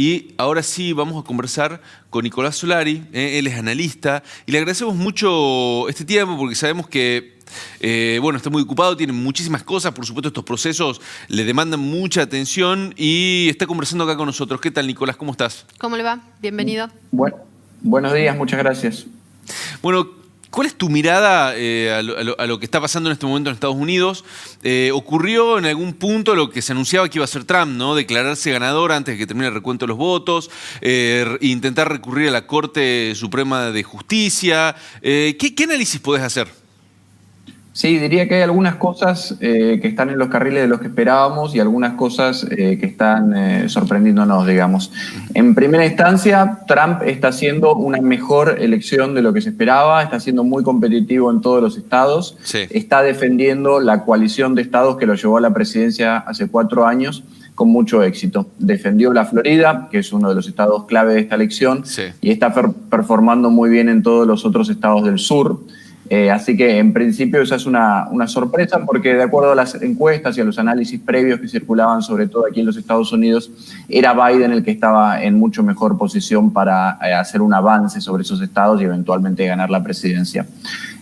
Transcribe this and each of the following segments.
Y ahora sí vamos a conversar con Nicolás Solari, él es analista, y le agradecemos mucho este tiempo porque sabemos que bueno, está muy ocupado, tiene muchísimas cosas, por supuesto estos procesos le demandan mucha atención y está conversando acá con nosotros. ¿Qué tal, Nicolás? ¿Cómo estás? ¿Cómo le va? Bienvenido. Buenos días, muchas gracias. Bueno, ¿cuál es tu mirada a lo que está pasando en este momento en Estados Unidos? Ocurrió en algún punto lo que se anunciaba que iba a ser Trump, ¿no? Declararse ganador antes de que termine el recuento de los votos, intentar recurrir a la Corte Suprema de Justicia. ¿Qué análisis podés hacer? Sí, diría que hay algunas cosas que están en los carriles de los que esperábamos y algunas cosas que están sorprendiéndonos, digamos. En primera instancia, Trump está haciendo una mejor elección de lo que se esperaba, está siendo muy competitivo en todos los estados, Sí. Está defendiendo la coalición de estados que lo llevó a la presidencia hace 4 años con mucho éxito. Defendió la Florida, que es uno de los estados clave de esta elección, Sí. y está performando muy bien en todos los otros estados del sur. Así que en principio esa es una sorpresa porque de acuerdo a las encuestas y a los análisis previos que circulaban sobre todo aquí en los Estados Unidos, era Biden el que estaba en mucho mejor posición para hacer un avance sobre esos estados y eventualmente ganar la presidencia.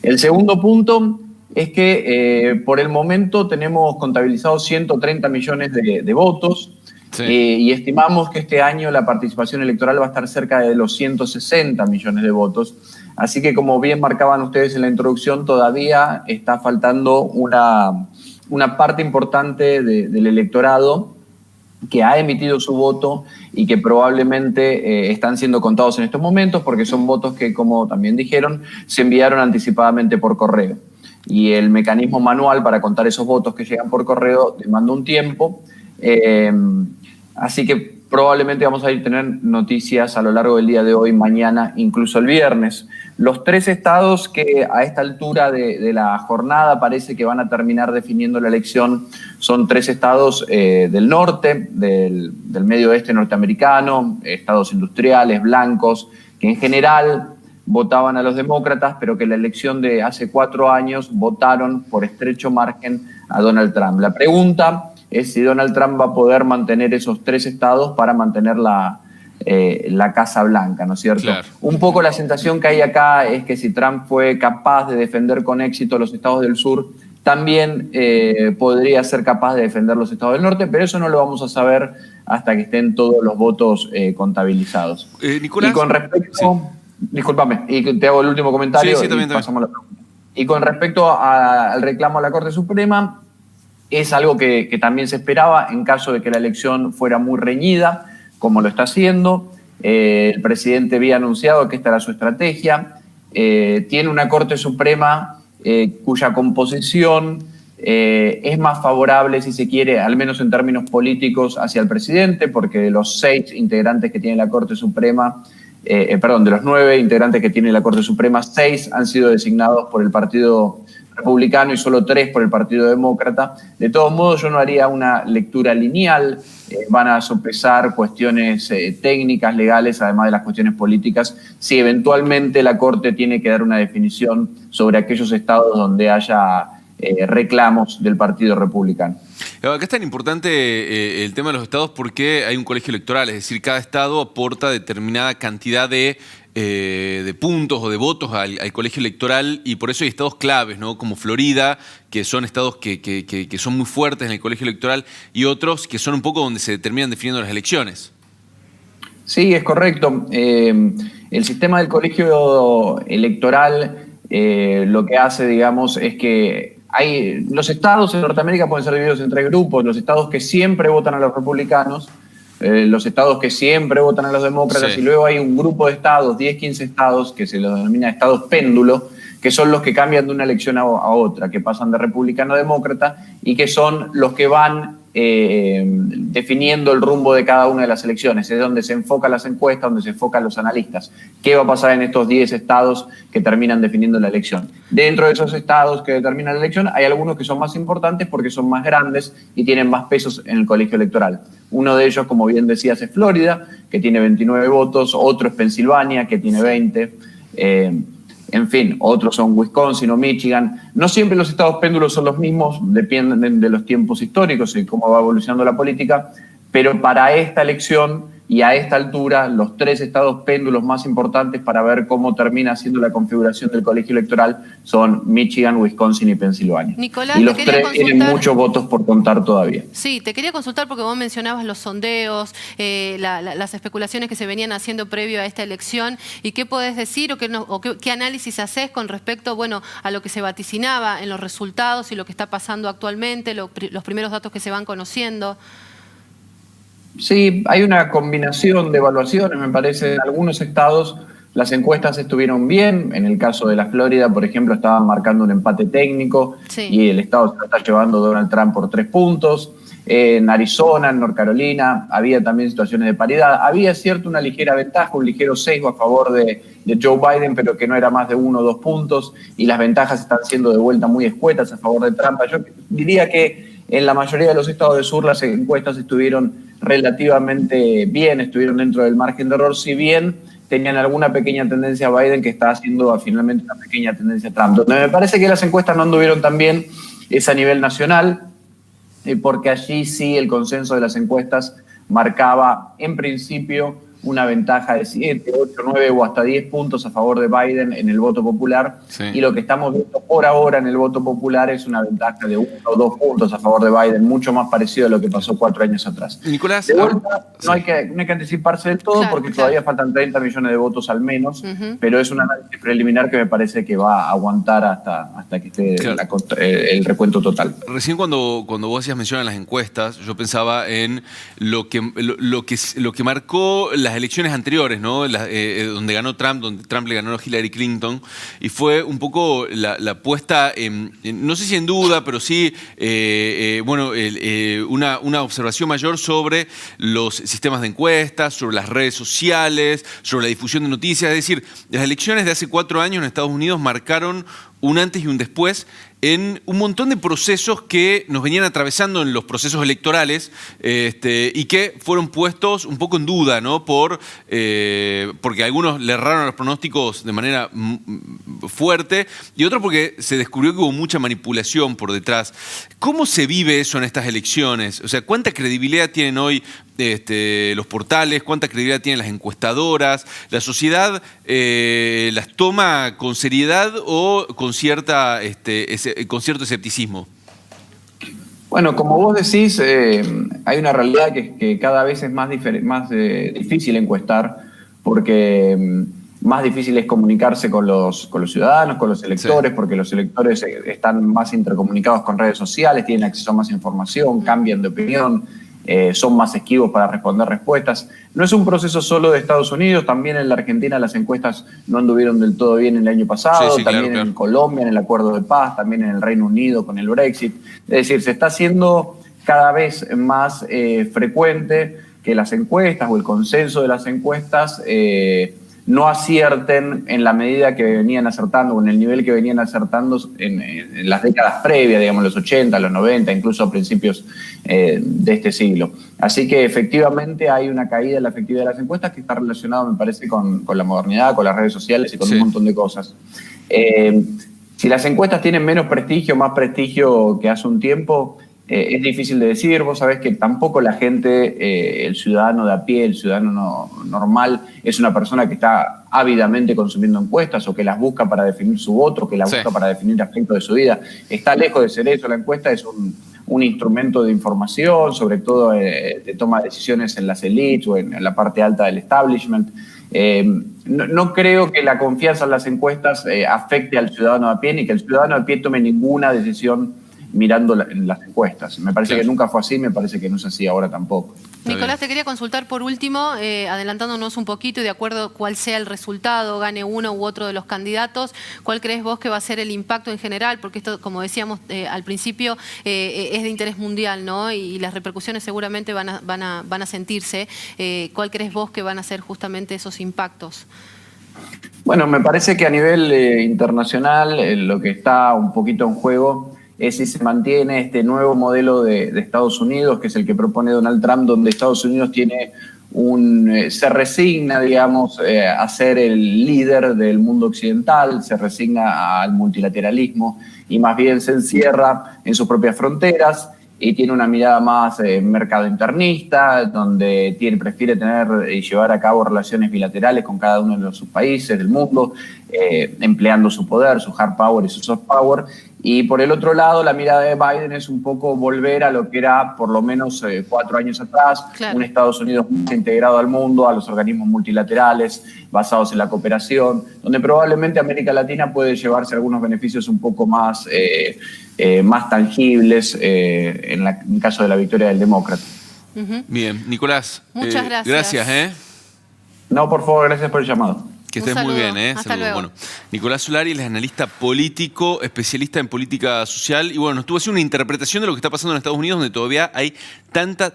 El segundo punto es que por el momento tenemos contabilizados 130 millones de votos. Sí. Y estimamos que este año la participación electoral va a estar cerca de los 160 millones de votos. Así que, como bien marcaban ustedes en la introducción, todavía está faltando una parte importante del electorado que ha emitido su voto y que probablemente están siendo contados en estos momentos porque son votos que, como también dijeron, se enviaron anticipadamente por correo. Y el mecanismo manual para contar esos votos que llegan por correo demanda un tiempo. Así que probablemente vamos a ir a tener noticias a lo largo del día de hoy, mañana, incluso el viernes. Los 3 estados que a esta altura de la jornada parece que van a terminar definiendo la elección son 3 estados del norte, del medio oeste norteamericano, estados industriales, blancos, que en general votaban a los demócratas, pero que en la elección de hace 4 años votaron por estrecho margen a Donald Trump. La pregunta es si Donald Trump va a poder mantener esos 3 estados para mantener la Casa Blanca, ¿no es cierto? Claro. Un poco la sensación que hay acá es que si Trump fue capaz de defender con éxito los estados del sur, también podría ser capaz de defender los estados del norte, pero eso no lo vamos a saber hasta que estén todos los votos contabilizados. Nicolás. Y con respecto... Sí. Discúlpame, y te hago el último comentario Sí, también. pasamos a la pregunta. Y con respecto al reclamo a la Corte Suprema, es algo que también se esperaba en caso de que la elección fuera muy reñida, como lo está haciendo. El presidente había anunciado que esta era su estrategia. Tiene una Corte Suprema cuya composición es más favorable, si se quiere, al menos en términos políticos, hacia el presidente, porque de los 6 integrantes que tiene la Corte Suprema, de los 9 integrantes que tiene la Corte Suprema, 6 han sido designados por el Partido Republicano y solo 3 por el Partido Demócrata. De todos modos, yo no haría una lectura lineal. Van a sopesar cuestiones técnicas, legales, además de las cuestiones políticas, si eventualmente la Corte tiene que dar una definición sobre aquellos estados donde haya reclamos del Partido Republicano. Acá es tan importante el tema de los estados porque hay un colegio electoral, es decir, cada estado aporta determinada cantidad de puntos o de votos al colegio electoral y por eso hay estados claves, ¿no? Como Florida, que son estados que son muy fuertes en el colegio electoral y otros que son un poco donde se terminan definiendo las elecciones. Sí, es correcto. El sistema del colegio electoral lo que hace, digamos, es que los estados en Norteamérica pueden ser divididos en 3 grupos: los estados que siempre votan a los republicanos, los estados que siempre votan a los demócratas, sí. Y luego hay un grupo de estados, 10, 15 estados, que se los denomina estados péndulo, que son los que cambian de una elección a otra, que pasan de republicano a demócrata y que son los que van definiendo el rumbo de cada una de las elecciones. Es donde se enfocan las encuestas, donde se enfocan los analistas. ¿Qué va a pasar en estos 10 estados que terminan definiendo la elección? Dentro de esos estados que determinan la elección hay algunos que son más importantes porque son más grandes y tienen más pesos en el colegio electoral. Uno de ellos, como bien decías, es Florida, que tiene 29 votos. Otro es Pensilvania, que tiene 20. En fin, otros son Wisconsin o Michigan. No siempre los estados péndulos son los mismos, dependen de los tiempos históricos y cómo va evolucionando la política, pero para esta elección y a esta altura los 3 estados péndulos más importantes para ver cómo termina siendo la configuración del colegio electoral son Michigan, Wisconsin y Pensilvania. Nicolás, y los 3 tienen muchos votos por contar todavía. Sí, te quería consultar porque vos mencionabas los sondeos, las especulaciones que se venían haciendo previo a esta elección, y qué podés decir qué análisis haces con respecto, bueno, a lo que se vaticinaba en los resultados y lo que está pasando actualmente, los primeros datos que se van conociendo. Sí, hay una combinación de evaluaciones, me parece. En algunos estados las encuestas estuvieron bien. En el caso de la Florida, por ejemplo, estaban marcando un empate técnico, sí, y el estado se lo está llevando Donald Trump por 3 puntos. En Arizona, en North Carolina, había también situaciones de paridad. Había una ligera ventaja, un ligero sesgo a favor de Joe Biden, pero que no era más de 1 o 2 puntos, y las ventajas están siendo de vuelta muy escuetas a favor de Trump. Yo diría que en la mayoría de los estados del sur las encuestas estuvieron relativamente bien, estuvieron dentro del margen de error, si bien tenían alguna pequeña tendencia a Biden, que está haciendo finalmente una pequeña tendencia a Trump. Donde me parece que las encuestas no anduvieron tan bien es a nivel nacional, porque allí sí el consenso de las encuestas marcaba en principio una ventaja de 7, 8, 9 o hasta 10 puntos a favor de Biden en el voto popular. Sí. Y lo que estamos viendo por ahora en el voto popular es una ventaja de 1 o 2 puntos a favor de Biden, mucho más parecido a lo que pasó 4 años atrás. Nicolás, de vuelta, no hay que anticiparse del todo, claro, porque todavía faltan 30 millones de votos al menos, pero es un análisis preliminar que me parece que va a aguantar hasta que esté el recuento total. Recién cuando vos hacías mención a las encuestas, yo pensaba en lo que marcó las elecciones anteriores, ¿no? Donde ganó Trump, donde Trump le ganó a Hillary Clinton, y fue un poco la puesta, no sé si en duda, pero sí, una observación mayor sobre los sistemas de encuestas, sobre las redes sociales, sobre la difusión de noticias. Es decir, las elecciones de hace 4 años en Estados Unidos marcaron un antes y un después en un montón de procesos que nos venían atravesando en los procesos electorales, y que fueron puestos un poco en duda, ¿no? Porque algunos le erraron a los pronósticos de manera fuerte, y otros porque se descubrió que hubo mucha manipulación por detrás. ¿Cómo se vive eso en estas elecciones? O sea, ¿cuánta credibilidad tienen hoy los portales? ¿Cuánta credibilidad tienen las encuestadoras? ¿La sociedad las toma con seriedad o con con cierto escepticismo? Bueno, como vos decís, hay una realidad que cada vez es más difícil encuestar, porque más difícil es comunicarse con los ciudadanos, con los electores, sí, porque los electores están más intercomunicados con redes sociales, tienen acceso a más información, cambian de opinión, son más esquivos para responder respuestas. No es un proceso solo de Estados Unidos, también en la Argentina las encuestas no anduvieron del todo bien el año pasado, sí, también claro. En Colombia, en el acuerdo de paz, también en el Reino Unido con el Brexit. Es decir, se está haciendo cada vez más frecuente que las encuestas o el consenso de las encuestas no acierten en la medida que venían acertando o en el nivel que venían acertando en las décadas previas, digamos los 80, los 90, incluso a principios de este siglo. Así que efectivamente hay una caída en la efectividad de las encuestas que está relacionada, me parece, con la modernidad, con las redes sociales y con un montón de cosas. Si las encuestas tienen menos prestigio, más prestigio que hace un tiempo, es difícil de decir. Vos sabés que tampoco la gente, el ciudadano de a pie, el ciudadano normal, es una persona que está ávidamente consumiendo encuestas o que las busca para definir su voto, que las busca para definir aspectos de su vida. Está lejos de ser eso. La encuesta es un instrumento de información, sobre todo de toma de decisiones en las élites o en la parte alta del establishment. No creo que la confianza en las encuestas afecte al ciudadano de a pie, ni que el ciudadano de a pie tome ninguna decisión mirando las encuestas. Me parece que nunca fue así, me parece que no es así ahora tampoco. Nicolás, te quería consultar por último, adelantándonos un poquito y de acuerdo a cuál sea el resultado, gane uno u otro de los candidatos, ¿cuál crees vos que va a ser el impacto en general? Porque esto, como decíamos al principio, es de interés mundial, ¿no? Y las repercusiones seguramente van a sentirse. ¿Cuál crees vos que van a ser justamente esos impactos? Bueno, me parece que a nivel internacional lo que está un poquito en juego es si se mantiene este nuevo modelo de Estados Unidos, que es el que propone Donald Trump, donde Estados Unidos tiene se resigna, digamos, a ser el líder del mundo occidental, se resigna al multilateralismo y más bien se encierra en sus propias fronteras y tiene una mirada más mercado internista, donde prefiere tener y llevar a cabo relaciones bilaterales con cada uno de sus países del mundo, empleando su poder, su hard power y su soft power. Y por el otro lado, la mirada de Biden es un poco volver a lo que era por lo menos 4 años atrás, claro, un Estados Unidos más integrado al mundo, a los organismos multilaterales, basados en la cooperación, donde probablemente América Latina puede llevarse algunos beneficios un poco más, más tangibles en el caso de la victoria del demócrata. Bien, Nicolás. Muchas gracias. Gracias, No, por favor, gracias por el llamado. Que Un estés muy saludo. bien, Hasta Saludos. luego. Bueno, Nicolás Solari es analista político, especialista en política social, y bueno, nos estuvo haciendo una interpretación de lo que está pasando en Estados Unidos, donde todavía hay tanta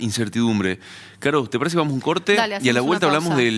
incertidumbre. Caro, ¿te parece que vamos a un corte? Dale, y a la hacemos vuelta una hablamos pausa. del